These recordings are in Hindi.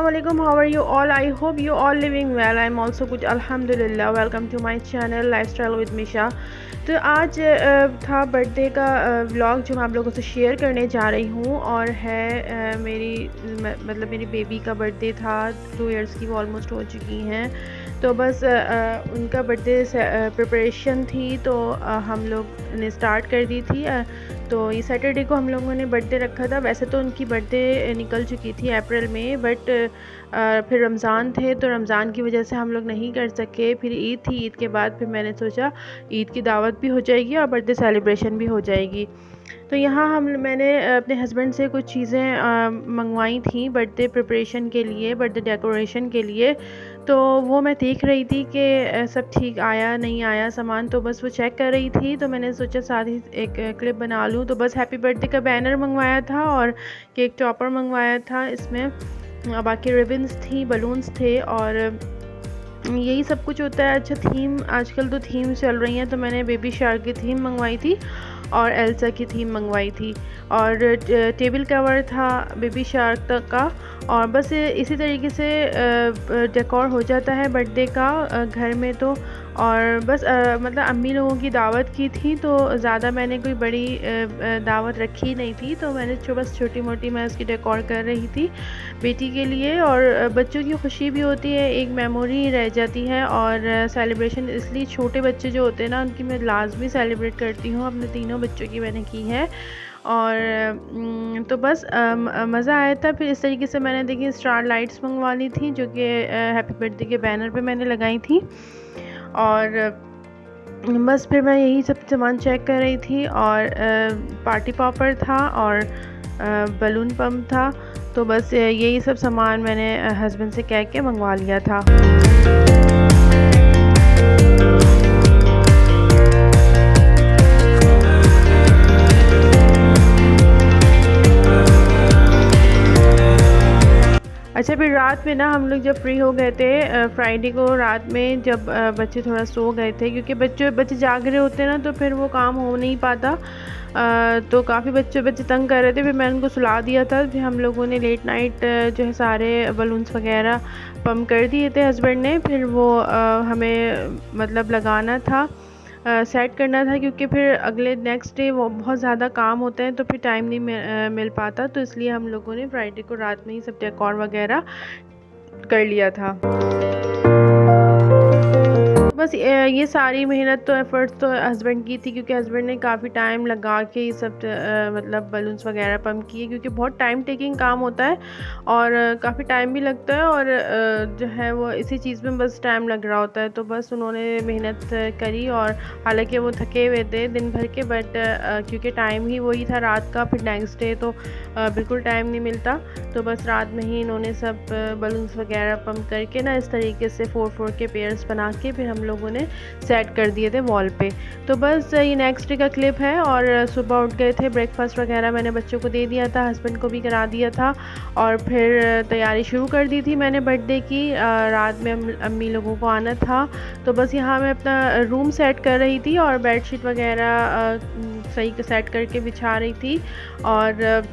Assalamualaikum. How are you all? I hope you all living well. I'm also good. Alhamdulillah. Welcome to my channel Lifestyle with Misha. तो आज था बर्थडे का व्लॉग जो मैं आप लोगों से शेयर करने जा रही हूँ और है मतलब मेरी बेबी का बर्थडे था। 2 इयर्स की वो ऑलमोस्ट हो चुकी हैं। तो बस उनका बर्थडे प्रिपरेशन थी तो हम लोग ने स्टार्ट कर दी थी। तो ये सैटरडे को हम लोगों ने बर्थडे रखा था। वैसे तो उनकी बर्थडे निकल चुकी थी अप्रैल में, बट फिर रमज़ान थे तो रमज़ान की वजह से हम लोग नहीं कर सके। फिर ईद थी, ईद के बाद फिर मैंने सोचा ईद की दावत भी हो जाएगी और बर्थडे सेलिब्रेशन भी हो जाएगी। तो यहाँ मैंने अपने हस्बैंड से कुछ चीज़ें मंगवाई थी बर्थडे प्रिपरेशन के लिए, बर्थडे डेकोरेशन के लिए। तो वो मैं देख रही थी कि सब ठीक आया नहीं आया सामान, तो बस वो चेक कर रही थी। तो मैंने सोचा साथ ही एक क्लिप बना लूँ। तो बस हैप्पी बर्थडे का बैनर मंगवाया था और केक टॉपर मंगवाया था। इसमें बाकी रिबन्स थी, बलून्स थे और यही सब कुछ होता है। अच्छा, थीम आजकल तो थीम चल रही हैं, तो मैंने बेबी शार्क की थीम मंगवाई थी और एल्सा की थीम मंगवाई थी और टेबल कवर था बेबी शार्क तक का। और बस इसी तरीके से डेकोर हो जाता है बर्थडे का घर में। तो और बस मतलब अम्मी लोगों की दावत की थी, तो ज़्यादा मैंने कोई बड़ी दावत रखी नहीं थी। तो मैंने बस छोटी मोटी मैं उसकी डेकोर कर रही थी बेटी के लिए। और बच्चों की खुशी भी होती है, एक मेमोरी रह जाती है। और सेलिब्रेशन इसलिए छोटे बच्चे जो होते हैं ना, उनकी मैं लाजमी सेलिब्रेट करती हूँ। अपने तीनों बच्चों की मैंने की है और तो बस मज़ा आया था। फिर इस तरीके से मैंने देखिए स्टार लाइट्स मंगवा ली थी जो कि हैप्पी बर्थडे के बैनर पे मैंने लगाई थी। और बस फिर मैं यही सब सामान चेक कर रही थी और पार्टी पॉपर था और बलून पम्प था। तो बस यही सब सामान मैंने हस्बैंड से कह के मंगवा लिया था। अच्छा, फिर रात में ना हम लोग जब फ्री हो गए थे फ्राइडे को रात में, जब बच्चे थोड़ा सो गए थे, क्योंकि बच्चे जाग रहे होते हैं ना, तो फिर वो काम हो नहीं पाता। तो काफ़ी बच्चे तंग कर रहे थे। फिर मैंने उनको सुला दिया था। फिर हम लोगों ने लेट नाइट जो है सारे बलून्स वगैरह पम्प कर दिए थे हस्बैंड ने। फिर वो हमें मतलब लगाना था, सेट करना था, क्योंकि फिर अगले नेक्स्ट डे वो बहुत ज़्यादा काम होता है तो फिर टाइम नहीं मिल पाता। तो इसलिए हम लोगों ने फ्राइडे को रात में ही सब डेकोर वगैरह कर लिया था। बस ये सारी मेहनत तो एफ़र्ट्स तो हस्बैंड की थी, क्योंकि हस्बैंड ने काफ़ी टाइम लगा के ये सब मतलब बलून्स वगैरह पम्प किए, क्योंकि बहुत टाइम टेकिंग काम होता है और काफ़ी टाइम भी लगता है। और जो है वो इसी चीज़ में बस टाइम लग रहा होता है। तो बस उन्होंने मेहनत करी और हालांकि वो थके हुए थे दिन भर के, बट क्योंकि टाइम ही वही था रात का, फिर नेक्स्ट डे तो बिल्कुल टाइम नहीं मिलता। तो बस रात में ही इन्होंने सब बलून्स वगैरह पम्प करके ना इस तरीके से 4-4 के पेयर्स बना के फिर हम लोगों ने सेट कर दिए थे वॉल पे। तो बस ये नेक्स्ट डे का क्लिप है। और सुबह उठ गए थे, ब्रेकफास्ट वगैरह मैंने बच्चों को दे दिया था, हस्बैंड को भी करा दिया था और फिर तैयारी शुरू कर दी थी मैंने बर्थडे की। रात में अम्मी लोगों को आना था। तो बस यहाँ मैं अपना रूम सेट कर रही थी और बेडशीट वगैरह सही सेट करके बिछा रही थी। और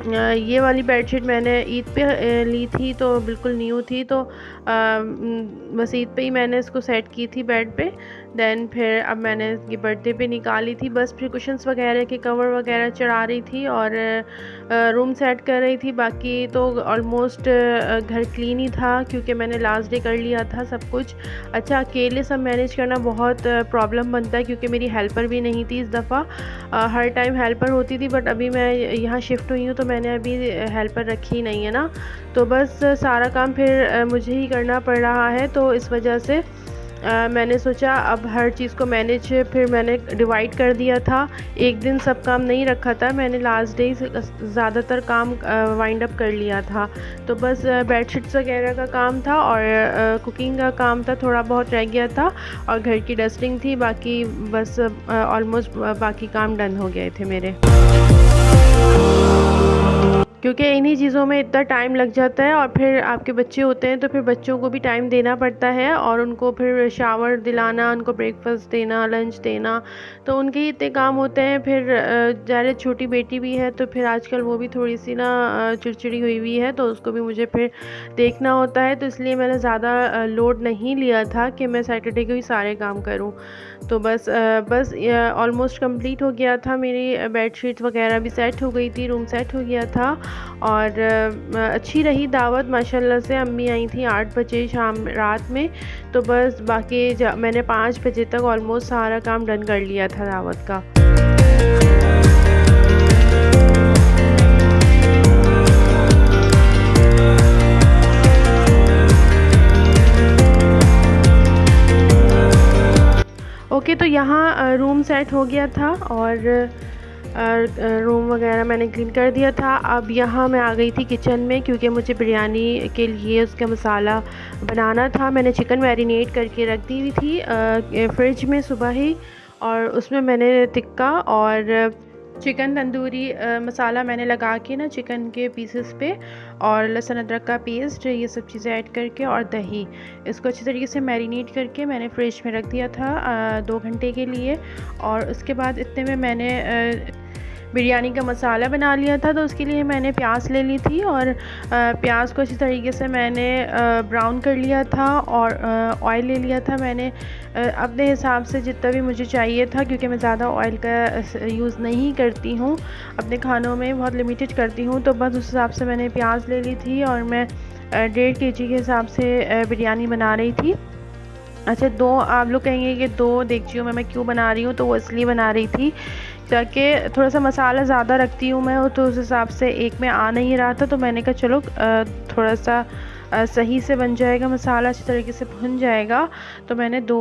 ये वाली बेडशीट मैंने ईद पे ली थी, तो बिल्कुल न्यू थी। तो बस ईद पे ही मैंने इसको सेट की थी बेड पे। देन फिर अब मैंने ये बर्थडे पे निकाली थी। बस फिर कुशन्स वगैरह के कवर वगैरह चढ़ा रही थी और रूम सेट कर रही थी। बाकी तो ऑलमोस्ट घर क्लीन ही था, क्योंकि मैंने लास्ट डे कर लिया था सब कुछ। अच्छा, अकेले सब मैनेज करना बहुत प्रॉब्लम बनता है, क्योंकि मेरी हेल्पर भी नहीं थी इस दफ़ा। हर टाइम हेल्पर होती थी, बट अभी मैं यहाँ शिफ्ट हुई हूँ तो मैंने अभी हेल्पर रखी नहीं है ना। तो बस सारा काम फिर मुझे ही करना पड़ रहा है। तो इस वजह से मैंने सोचा अब हर चीज़ को मैनेज फिर मैंने डिवाइड कर दिया था। एक दिन सब काम नहीं रखा था मैंने, लास्ट डे ज़्यादातर काम वाइंड अप कर लिया था। तो बस बेडशीट्स वगैरह का काम था और कुकिंग का काम था, थोड़ा बहुत रह गया था और घर की डस्टिंग थी। बाकी बस ऑलमोस्ट बाकी काम डन हो गए थे मेरे। क्योंकि इन्हीं चीज़ों में इतना टाइम लग जाता है, और फिर आपके बच्चे होते हैं तो फिर बच्चों को भी टाइम देना पड़ता है, और उनको फिर शावर दिलाना, उनको ब्रेकफास्ट देना, लंच देना, तो उनके ही इतने काम होते हैं। फिर ज़्यादा छोटी बेटी भी है तो फिर आजकल वो भी थोड़ी सी ना चिड़चिड़ी हुई है, तो उसको भी मुझे फिर देखना होता है, तो इसलिए मैंने ज़्यादा लोड नहीं लिया था कि मैं सैटरडे को ही सारे काम करूँ। तो बस ऑलमोस्ट कंप्लीट हो गया था, मेरी बेडशीट वगैरह भी सेट हो गई थी, रूम सेट हो गया था, और अच्छी रही दावत माशाल्लाह से। अम्मी आई थी 8 बजे शाम रात में, तो बस बाकी मैंने 5 बजे तक ऑलमोस्ट सारा काम डन कर लिया था दावत का। ओके, तो यहाँ रूम सेट हो गया था, और रूम वगैरह मैंने क्लीन कर दिया था। अब यहाँ मैं आ गई थी किचन में, क्योंकि मुझे बिरयानी के लिए उसका मसाला बनाना था। मैंने चिकन मैरिनेट करके रख दी हुई थी फ्रिज में सुबह ही, और उसमें मैंने टिक्का और चिकन तंदूरी मसाला मैंने लगा के ना चिकन के पीसेस पे, और लहसुन अदरक का पेस्ट, ये सब चीज़ें ऐड करके और दही, इसको अच्छी तरीके से मैरिनेट करके मैंने फ्रिज में रख दिया था 2 घंटे के लिए। और उसके बाद इतने में मैंने बिरयानी का मसाला बना लिया था। तो उसके लिए मैंने प्याज ले ली थी, और प्याज को अच्छी तरीके से मैंने ब्राउन कर लिया था, और ऑयल ले लिया था मैंने अपने हिसाब से जितना भी मुझे चाहिए था, क्योंकि मैं ज़्यादा ऑयल का यूज़ नहीं करती हूँ अपने खानों में, बहुत लिमिटेड करती हूँ। तो बस उस हिसाब से मैंने प्याज ले ली थी, और मैं 1.5 kg के हिसाब से बिरयानी बना रही थी। अच्छा, 2 आप लोग कहेंगे कि 2 देगचियों में मैं क्यों बना रही हूँ, तो वो इसलिए बना रही थी ताकि थोड़ा सा मसाला ज़्यादा रखती हूँ मैं, तो उस हिसाब से एक में आ नहीं रहा था, तो मैंने कहा चलो थोड़ा सा सही से बन जाएगा, मसाला अच्छी तरीके से भुन जाएगा। तो मैंने 2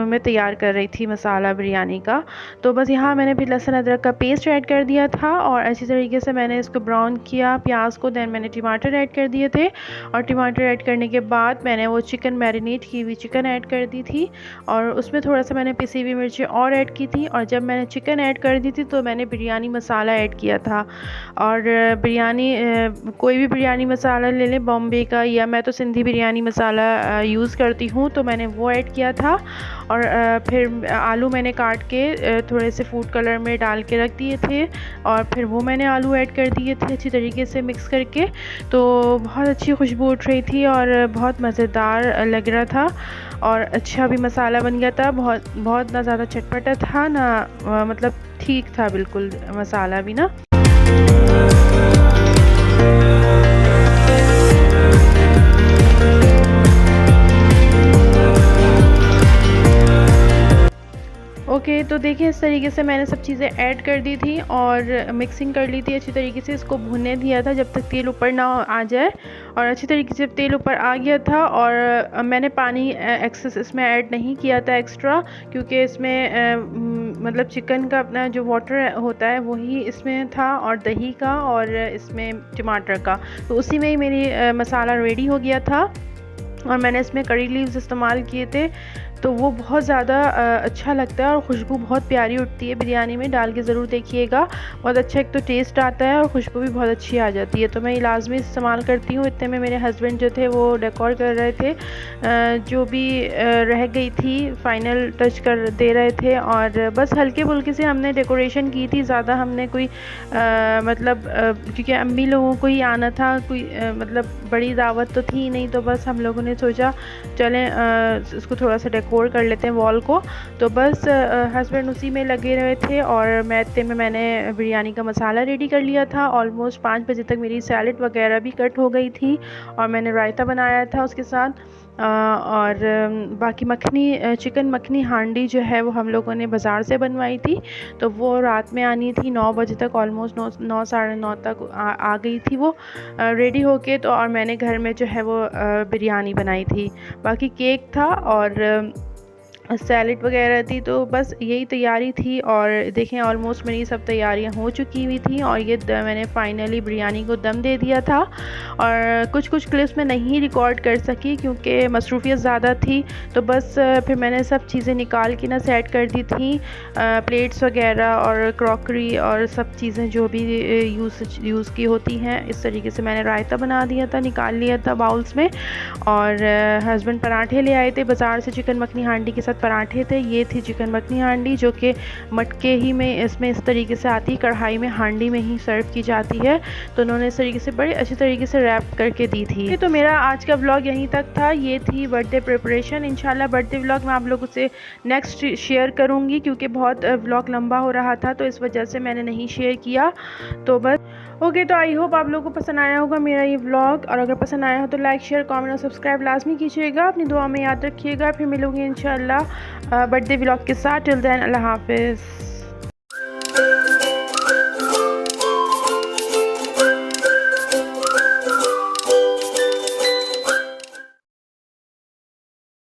में तैयार कर रही थी मसाला बिरयानी का। तो बस यहाँ मैंने फिर लहसुन अदरक का पेस्ट ऐड कर दिया था, और अच्छी तरीके से मैंने इसको ब्राउन किया प्याज को। दैन मैंने टमाटर ऐड कर दिए थे, और टमाटर ऐड करने के बाद मैंने वो चिकन मैरिनेट की हुई चिकन ऐड कर दी थी, और उसमें थोड़ा सा मैंने पिसी हुई मिर्ची और ऐड की थी। और जब मैंने चिकन ऐड कर दी थी तो मैंने बिरयानी मसाला ऐड किया था। और बिरयानी कोई भी बिरयानी मसाला ले लें, बॉम्बे का, या मैं तो सिंधी बिरयानी मसाला यूज़ करती हूँ, तो मैंने वो ऐड किया था। और फिर आलू मैंने काट के थोड़े से फूड कलर में डाल के रख दिए थे, और फिर वो मैंने आलू ऐड कर दिए थे अच्छी तरीके से मिक्स करके। तो बहुत अच्छी खुशबू उठ रही थी, और बहुत मज़ेदार लग रहा था, और अच्छा भी मसाला बन गया था। बहुत ना ज़्यादा चटपटा था ना, मतलब ठीक था बिल्कुल मसाला भी ना। ओके, तो देखिए इस तरीके से मैंने सब चीज़ें ऐड कर दी थी, और मिक्सिंग कर ली थी अच्छी तरीके से। इसको भुनने दिया था जब तक तेल ऊपर ना आ जाए, और अच्छी तरीके से तेल ऊपर आ गया था। और मैंने पानी एक्सेस इसमें ऐड नहीं किया था एक्स्ट्रा, क्योंकि इसमें मतलब चिकन का अपना जो वाटर होता है वही इसमें था, और दही का, और इसमें टमाटर का, तो उसी में ही मेरी मसाला रेडी हो गया था। और मैंने इसमें करी लीव्स इस्तेमाल किए थे, तो वो बहुत ज़्यादा अच्छा लगता है, और खुशबू बहुत प्यारी उठती है बिरयानी में। डाल के ज़रूर देखिएगा, बहुत अच्छा एक तो टेस्ट आता है, और खुशबू भी बहुत अच्छी आ जाती है। तो मैं ये लाजमी इस्तेमाल करती हूँ। इतने में मेरे हस्बैंड जो थे वो डेकोर कर रहे थे, जो भी रह गई थी फाइनल टच कर दे रहे थे, और बस हल्के फुल्के से हमने डेकोरेशन की थी। ज़्यादा हमने कोई मतलब क्योंकि अम्मी लोगों को ही आना था, कोई मतलब बड़ी दावत तो थी नहीं, तो बस हम लोगों ने सोचा चलें इसको थोड़ा सा डेकोर कर लेते हैं वॉल को। तो बस हस्बैंड उसी में लगे रहे थे, और मैं इतने में मैंने बिरयानी का मसाला रेडी कर लिया था। ऑलमोस्ट 5 बजे तक मेरी सैलड वगैरह भी कट हो गई थी, और मैंने रायता बनाया था उसके साथ। और बाकी मखनी चिकन मखनी हांडी जो है वो हम लोगों ने बाज़ार से बनवाई थी, तो वो रात में आनी थी 9 बजे तक, ऑलमोस्ट 9 साढ़े 9 तक आ गई थी वो रेडी होके। तो और मैंने घर में जो है वो बिरयानी बनाई थी। बाकी केक था, और सैलड वगैरह थी। तो बस यही तैयारी थी और देखें ऑलमोस्ट मेरी सब तैयारियां हो चुकी हुई थी और ये मैंने फाइनली बिरयानी को दम दे दिया था। और कुछ क्लिप्स में नहीं रिकॉर्ड कर सकी क्योंकि मसरूफियत ज़्यादा थी। तो बस फिर मैंने सब चीज़ें निकाल के ना सेट कर दी थी, प्लेट्स वगैरह और क्रॉकरी और सब चीज़ें जो भी यूज़ की होती हैं। इस तरीके से मैंने रायता बना दिया था, निकाल लिया था बाउल्स में। और हस्बैंड पराठे ले आए थे बाज़ार से, चिकन मखनी हांडी के साथ पराठे थे। ये थी चिकन मखनी हांडी जो कि मटके ही में इसमें इस तरीके से आती, कढ़ाई में हांडी में ही सर्व की जाती है। तो उन्होंने इस तरीके से बड़े अच्छी तरीके से रैप करके दी थी। तो मेरा आज का व्लॉग यहीं तक था। ये थी बर्थडे प्रिपरेशन। इंशाल्लाह बर्थडे व्लॉग मैं आप लोगों से नेक्स्ट शेयर करूँगी क्योंकि बहुत व्लॉग लंबा हो रहा था तो इस वजह से मैंने नहीं शेयर किया। तो बस ओके, तो आई होप आप लोगों को पसंद आया होगा मेरा ये व्लॉग। और अगर पसंद आया हो तो लाइक शेयर कमेंट और सब्सक्राइब लाजमी कीजिएगा। अपनी दुआ में याद रखिएगा। फिर मिलूंगी इंशाल्लाह बर्थडे व्लॉग के साथ। टिल देन अल्लाह हाफिज़।